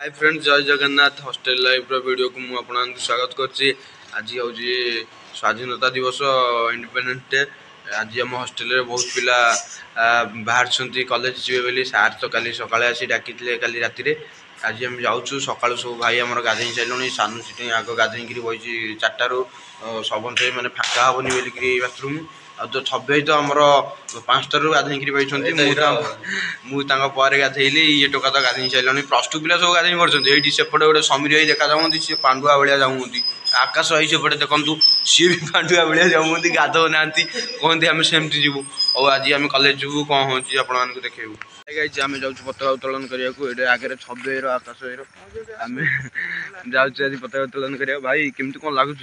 Hi friends, जय Jagannath. Hostel life video को मुझे आपको स्वागत करछि। आज हूँ स्वाधीनता दिवस, इंडिपेंडेंस डे। आज आम हॉस्टेल रे बहुत पिला बाहर कॉलेज जीवे बोली सार तो काली सकाळे आसी डाकी काली राति रे। आज आम जाऊँ सकाळू सब भाई आम गाधे सारे सानू सीट आग गाधे बही 4टारू सब मैंने फाँका हेनी बोलिकी बाथरूम आ तो छबे तो आमर 5टारू गाधे मुझे गाधेली ये टोका तो गाधे सारे +2 पिला सब गाधे पड़ते सेपटे गोटे समीर भाई देखा जाऊँगी सी पांडुआ भाया जाऊँगी। आकाश भाई सेपटे देखु सी भी पांडुआ भाया जाऊँगी गाधो ना कहते आम सेमती जीवु। और आज आम कॉलेज जीवु कौन हो आपको देखू आम जाऊँ पताका उत्तोलन करने आगे छबे आकाश भाई आम जाऊँ पताका उत्तोलन करा। भाई केमती कौन लगुच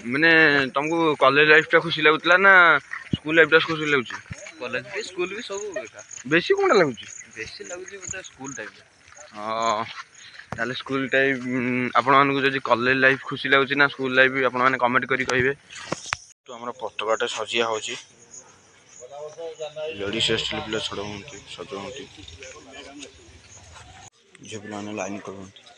माने तुमको कॉलेज लाइफ टा खुशी लगुला ना स्कूल लाइफ टा खुशी लगुच? कॉलेज भी स्कूल भी सब बेसी कौन लगुच? बेसी लगुच मतलब स्कूल टाइम। हाँ ताले स्कूल टाइम आपण मानक जदि कॉलेज लाइफ खुशी लगुच ना स्कूल लाइफ भी आपण माने कमेंट करी कहिबे। तो हमर पताकाटे सजिया होची लेडीज हॉस्टल पिला छड़ होंती सज होंती जे पिला लाइन करंती।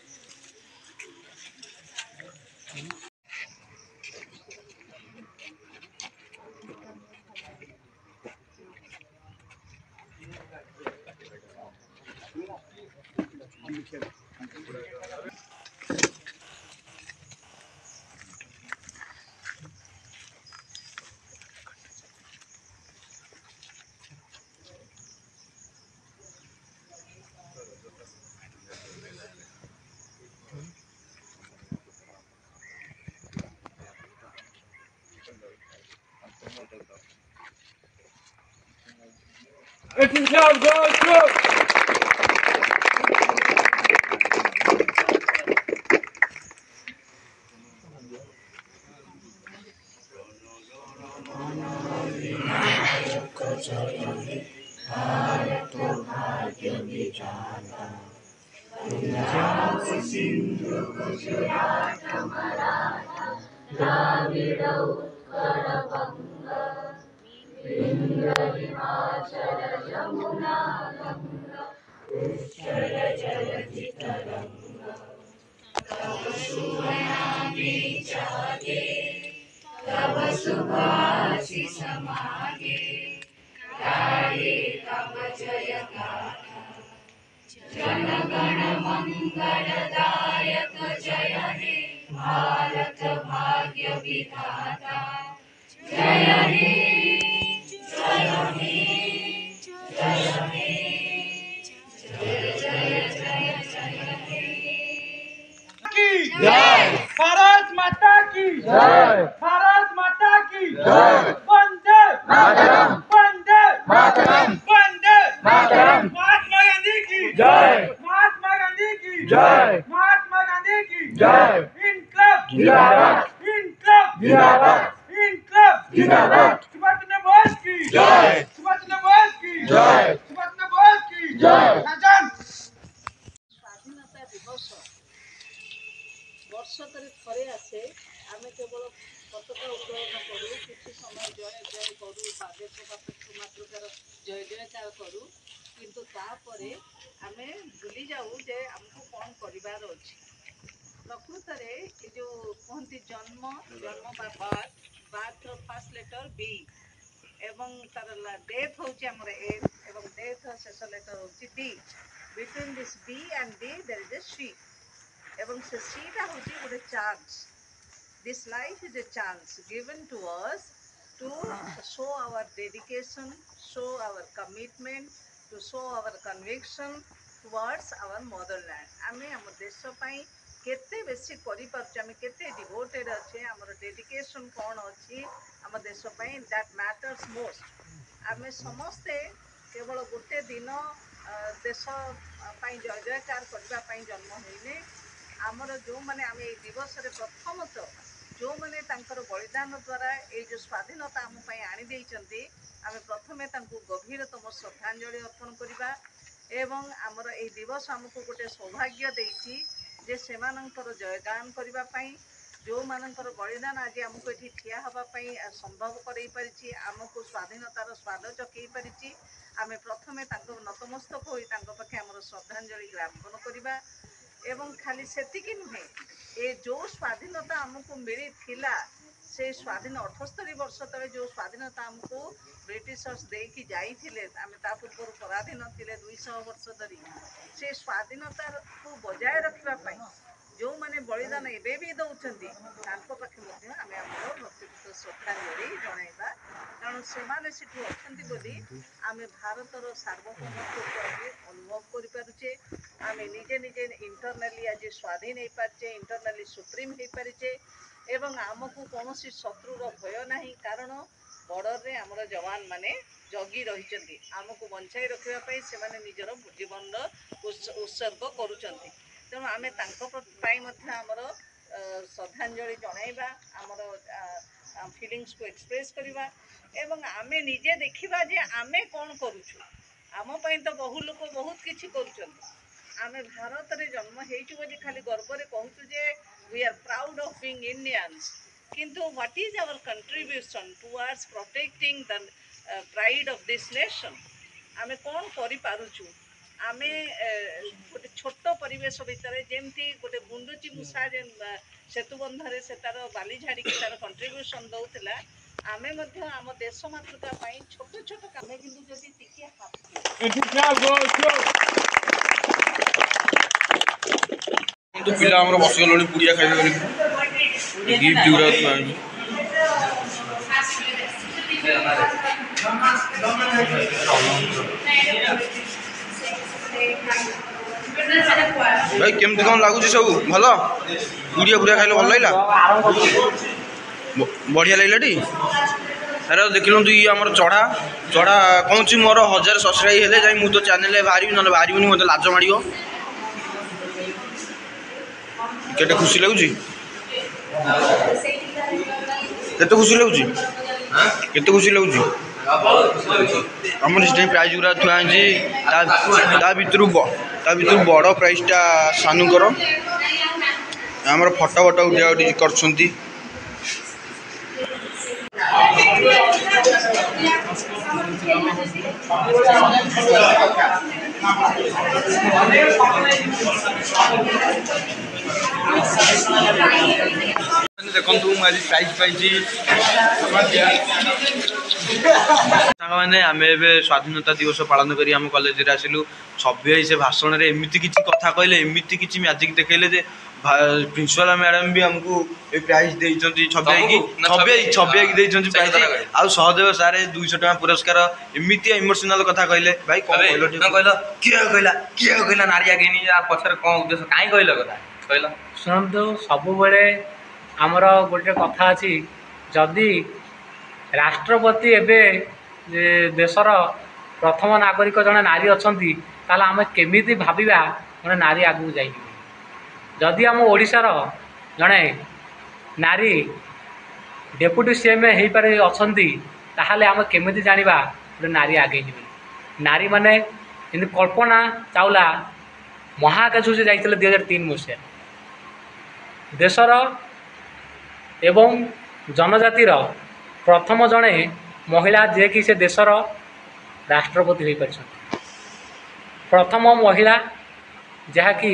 सिंधु गुजरात मराठा द्राविड़ उत्कल बंग विंध्य हिमाचल यमुना गंगा उच्चल जलधि तरंगा। तव शुभ नामे जागे तव शुभ आशीष मागे गाये तव जय गाथा। जन गण मंगलदायक जय हे भारत भाग्य विधाता। जय हे जय हे जय हे जय जय जय जय हे की जय। भारत माता की जय। भारत माता की जय। वंदे मातरम वंदे मातरम वंदे मातरम। महात्मा गांधी की जय। महात्मा गांधी की जय। महात्मा गांधी की जय। इनकलाब जिंदाबाद इनकलाब जिंदाबाद इनकलाब जिंदाबाद। सुभाष चंद्र बोस की जय। सुभाष चंद्र बोस की जय। सुभाष चंद्र बोस की जय। स्वाधीनता दिवस वर्षकर थे आसे आम केवल पताका उत्तोलन करूँ किसी समय जय जय करूँ देश मातृकार जय जयकार करूँ किंतु तापर आम भूली जाऊ जे आमको कौन करार अच्छे। प्रकृत में जो कहती जन्म जन्म birth birth first letter B एवं तार डेथ हूँ एम एवं डेथ शेष लेटर हूँ डी। Between this B and D there is a C एवं से सीटा हूँ गोटे chance. This life is a chance given to us to show our dedication show our commitment to show our conviction towards our motherland. आम आम देश केते बेसी करें केते डिवोटेड अच्छे आमर डेडिकेशन कौन अच्छी आम देश दैट मैटर्स मोस्ट। आम समस्ते केवल गोटे दिन देश जय जयकार करने जन्म होने आमर जो मैंने आम ये दिवस प्रथमतः जो मैंने बलिदान द्वारा ये जो स्वाधीनता आम आनी आम प्रथमे गभीरतम श्रद्धांजलि अर्पण करवा एवं आमर ये दिवस आमको गोटे सौभाग्य देती जे सेमानंकर जयगान करने जो मानकर बलिदान आज आमको ये ठिया हाँपाई संभव कर स्वाधीनतार स्वाद चकई पारी। आम प्रथमे नतमस्तक हो पाखे आम ଶ୍ରଦ୍ଧାଞ୍ଜଳି ଜ୍ଞାପନ କରିବା ଏବଂ ଖାଲି ସେତିକି ନୁହେଁ ଏ ଯେଉଁ ସ୍ୱାଧୀନତା ଆମକୁ ମିଳିଥିଲା ସେ ସ୍ୱାଧୀନ 78 ବର୍ଷ ତଳେ ଯେଉଁ ସ୍ୱାଧୀନତା ଆମକୁ ବ୍ରିଟିଶର୍ସ ଦେଇକି ଯାଇଥିଲେ ଆମେ ତା ପୂର୍ବରୁ ପରାଧୀନ ଥିଲେ 200 ବର୍ଷ ଧରି ସେ ସ୍ୱାଧୀନତାକୁ ବଜାୟ ରଖିବା ପାଇଁ ଯେଉଁମାନେ ବଳିଦାନ ଏବେ ବି ଦେଉଛନ୍ତି ତାଙ୍କ ପାଖେ ମଧ୍ୟ ଆମେ ଆମର ଭକ୍ତିପୂତ ଶ୍ରଦ୍ଧାଞ୍ଜଳି ଜଣାଇବା କାରଣ ସେମାନେ ସେଠୁ ଅଛନ୍ତି ବୋଲି ଆମେ ଭାରତର ସାର୍ବଭୌମତ୍ୱକୁ ଆଜି ଅନୁଭବ କରିପାରୁଛେ ଆମେ ନିଜେ ନିଜେ ଇଣ୍ଟରନାଲି ଆଜି ସ୍ୱାଧୀନ ହେଇପାରିଛେ ଇଣ୍ଟରନାଲି ସୁପ୍ରିମ୍ ହେଇପାରିଛେ ଏବଂ ଆମକୁ କୌଣସି ଶତ୍ରୁର ଭୟ ନାହିଁ କାରଣ ବର୍ଡରରେ ଆମର ଯବାନମାନେ ଜଗି ରହିଛନ୍ତି ଆମକୁ ବଞ୍ଚାଇ ରଖିବା ପାଇଁ ସେମାନେ ନିଜର ଜୀବନର ଉତ୍ସର୍ଗ କରୁଛନ୍ତି ତେଣୁ ଆମେ ତାଙ୍କ ପାଇଁ ମଧ୍ୟ ଆମର ଶ୍ରଦ୍ଧାଞ୍ଜଳି ଜଣାଇବା ଆମର ଫିଲିଙ୍ଗସକୁ ଏକ୍ସପ୍ରେସ୍ କରିବା ଏବଂ ଆମେ ନିଜେ ଦେଖିବା ଯେ ଆମେ କ'ଣ କରୁଛୁ ଆମ ପାଇଁ ତ ବହୁ ଲୋକ ବହୁତ କିଛି କରୁଛନ୍ତି ଆମେ ଭାରତରେ ଜନ୍ମ ହେଇଛୁ ବୋଲି ଖାଲି ଗର୍ବରେ କହୁଛୁ ଯେ we are proud of being Indians କିନ୍ତୁ what is our contribution towards protecting the pride of this nation ଆମେ କ'ଣ କରିପାରୁଛୁ ଆମେ ଗୋଟେ ଛୋଟ ପରିବେଶ ଭିତରେ ଯେମିତି ଗୋଟେ ଗୁଣ୍ଡୁଚି ମୂଷା ଯେ ସେତୁବନ୍ଧରେ ସେ ତାର ବାଲି ଝାଡ଼ିକି ତାର କଣ୍ଟ୍ରିବ୍ୟୁସନ୍ ଦେଉଥିଲା ଆମେ ମଧ୍ୟ ଆମ ଦେଶ ମାତୃକା ପାଇଁ ଛୋଟ ଛୋଟ କାମ କିନ୍ତୁ ଯଦି ଟିକେ ପିଲା ଆମର ବସିଗଲେଣି ପୁଡ଼ିଆ ଖାଇବେ ବୋଲି ଗିଫ୍ଟ ଗୁଡ଼ା ଥୁଆ ହେଇଛି ଭାଇ କେମିତି କ'ଣ ଲାଗୁଛି ସବୁ ଭଲ ପୁଡ଼ିଆ ପୁଡ଼ିଆ ଖାଇଲେ ଭଲ ଲାଗିଲା ବଢ଼ିଆ ଲାଗିଲାଟି ଆରେ ଦେଖିଲନ୍ତୁ ଇଏ ଆମର ଚଢ଼ା ଚଢ଼ା କହୁଛି ମୋର 1000 ସବସ୍କ୍ରାଇବ୍ ହେଲେ ଯାଇ ମୁଁ ତ ଚ୍ୟାନେଲରେ ବାହାରିବି ନହେଲେ ବାହାରିବିନି ମୋତେ ଲାଜ ମାଡ଼ିବ କେତେ ଖୁସି ଲାଗୁଛି କେତେ ଖୁସି ଲାଗୁଛି କେତେ ଖୁସି ଲାଗୁଛି ଆମର ସେଠି ପ୍ରାଇଜ୍ ଗୁଡ଼ା ଥୁଆ ହେଇଛି ତା ଭିତରୁ ବଡ଼ ପ୍ରାଇଜ୍ଟା ସାନୁଙ୍କର ଆମର ଫଟୋ ଉଠା ଉଠି କରୁଛନ୍ତି ଦେଖନ୍ତୁ ମୁଁ ଆଜି ପ୍ରାଇଜ୍ ପାଇଛି ସାଙ୍ଗମାନେ ଆମେ ଏବେ ସ୍ୱାଧୀନତା ଦିବସ ପାଳନ କରି ଆମ କଲେଜରେ ଆସିଲୁ ସଭ୍ୟ ହେଇ ସେ ଭାଷଣରେ ଏମିତି କିଛି କଥା କହିଲେ ଏମିତି କିଛି ମ୍ୟାଜିକ୍ ଦେଖେଇଲେ ଯେ ପ୍ରିନ୍ସିପାଲ ମ୍ୟାଡ଼ାମ ବି ଆମକୁ ଏ ପ୍ରାଇଜ୍ ଦେଇଛନ୍ତି ଛବିଆଇକି ଦେଇଛନ୍ତି ପ୍ରାଇଜ୍ ଆଉ ସହଦେବ ସାର୍ 200 ଟଙ୍କା ପୁରସ୍କାର ଏମିତିଆ ଇମୋସନାଲ କଥା କହିଲେ ଭାଇ କ'ଣ କହିଲ କିଏ କହିଲା ନାରୀ ଆଗେଇନି ପଛରେ କ'ଣ ଉଦ୍ଦେଶ୍ୟ କାହିଁ କହିଲ କଥା କହିଲ ଶୁଣନ୍ତୁ ସବୁବେଳେ ଆମର ଗୋଟେ କଥା ଅଛି ଯଦି ରାଷ୍ଟ୍ରପତି ଏବେ ଦେଶର ପ୍ରଥମ ନାଗରିକ ଜଣେ ନାରୀ ଅଛନ୍ତି ତାହେଲେ ଆମେ କେମିତି ଭାବିବା ଜଣେ ନାରୀ ଆଗକୁ ଯାଇଯିବେ ଯଦି ଆମ ଓଡ଼ିଶାର ଜଣେ ନାରୀ ଡେପୁଟି CM ହେଇପାରି ଅଛନ୍ତି ତାହେଲେ ଆମେ କେମିତି ଜାଣିବା ଗୋଟେ ନାରୀ ଆଗେଇ ଯିବେ ନାରୀମାନେ ଯେମିତି କଳ୍ପନା ଚାୱଲା ମହାକାଶ ଯାଇଥିଲେ 2003 ମସିହାରେ ଦେଶର ଏବଂ ଜନଜାତିର ପ୍ରଥମ ଜଣେ ମହିଳା ଯିଏକି ସେ ଦେଶର ରାଷ୍ଟ୍ରପତି ହୋଇପାରିଛନ୍ତି ପ୍ରଥମ ମହିଳା ଯାହାକି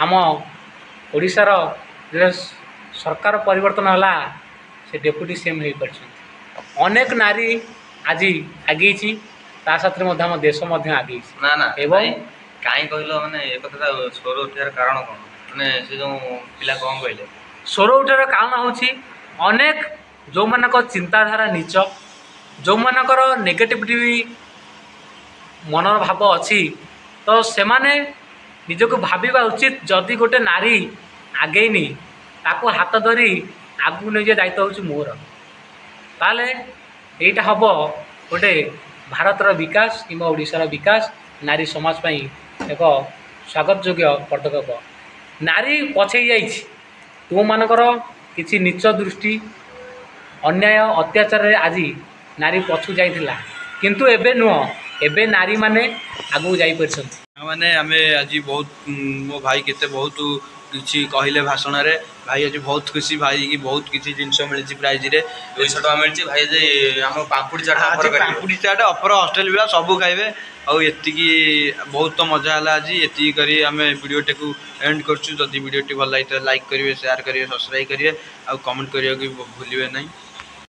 ଆମ ଓଡ଼ିଶାର ସରକାର ପରିବର୍ତ୍ତନ ହେଲା ସେ ଡେପୁଟି CM ହୋଇପାରିଛନ୍ତି ଅନେକ ନାରୀ ଆଜି ଆଗେଇଛି ତା ସାଥିରେ ମଧ୍ୟ ଆମ ଦେଶ ମଧ୍ୟ ଆଗେଇଛି ନା ଏବଂ କାହିଁ କହିଲ ମାନେ ଏ କଥାଟା ସ୍ୱର ଉଠିବାର କାରଣ କ'ଣ ମାନେ ସେ ଯେଉଁ ପିଲା କ'ଣ କହିଲେ ସ୍ୱର ଉଠିବାର କାରଣ ହେଉଛି ଅନେକ ଯେଉଁମାନଙ୍କ ଚିନ୍ତାଧାରା ନୀଚ ଯେଉଁମାନଙ୍କର ନେଗେଟିଭିଟି ମନର ଭାବ ଅଛି ତ ସେମାନେ ନିଜକୁ ଭାବିବା ଉଚିତ ଯଦି ଗୋଟେ ନାରୀ ଆଗେଇନି ତାକୁ ହାତ ଧରି ଆଗକୁ ନେଇଯିବା ଦାୟିତ୍ୱ ହେଉଛି ମୋର ତାହେଲେ ଏଇଟା ହେବ ଗୋଟେ ଭାରତର ବିକାଶ କିମ୍ବା ଓଡ଼ିଶାର ବିକାଶ ନାରୀ ସମାଜ ପାଇଁ ଏକ ସ୍ୱାଗତଯୋଗ୍ୟ ପଦକ୍ଷେପ ନାରୀ ପଛେଇ ଯାଇଛି ତୁମମାନଙ୍କର କିଛି ନୀଚ ଦୃଷ୍ଟି ଅନ୍ୟାୟ ଅତ୍ୟାଚାରରେ ଆଜି ନାରୀ ପଛକୁ ଯାଇଥିଲା କିନ୍ତୁ ଏବେ ନୁହଁ ଏବେ ନାରୀମାନେ ଆଗକୁ ଯାଇପାରିଛନ୍ତି ମାନେ ଆମେ ଆଜି ବହୁତ ମୋ ଭାଇ କେତେ ବହୁତ କିଛି କହିଲେ ଭାଷଣରେ। ଭାଇ ଆଜି ବହୁତ ଖୁସି, ଭାଇ କି ବହୁତ କିଛି ଜିନିଷ ମିଳିଛି ପ୍ରାଇଜରେ। 200 ଟଙ୍କା ମିଳିଛି ଭାଇ। ଆଜି ଆମ ପାମ୍ପୁଡ଼ି ଚାଟ ଆଜି ପାମ୍ପୁଡ଼ି ଚାଟ ଅଫର ହଷ୍ଟେଲ ପିଲା ସବୁ ଖାଇବେ। ଆଉ ଏତିକି ବହୁତ ମଜା ହେଲା ଆଜି। ଏତିକି କରି ଆମେ ଭିଡ଼ିଓଟାକୁ ଏଣ୍ଡ କରୁଛୁ। ଯଦି ଭିଡ଼ିଓଟି ଭଲ ଲାଗିଥାଏ ଲାଇକ୍ କରିବେ, ସେୟାର କରିବେ, ସବସ୍କ୍ରାଇବ୍ କରିବେ ଆଉ କମେଣ୍ଟ କରିବାକୁ ଭୁଲିବେ ନାହିଁ।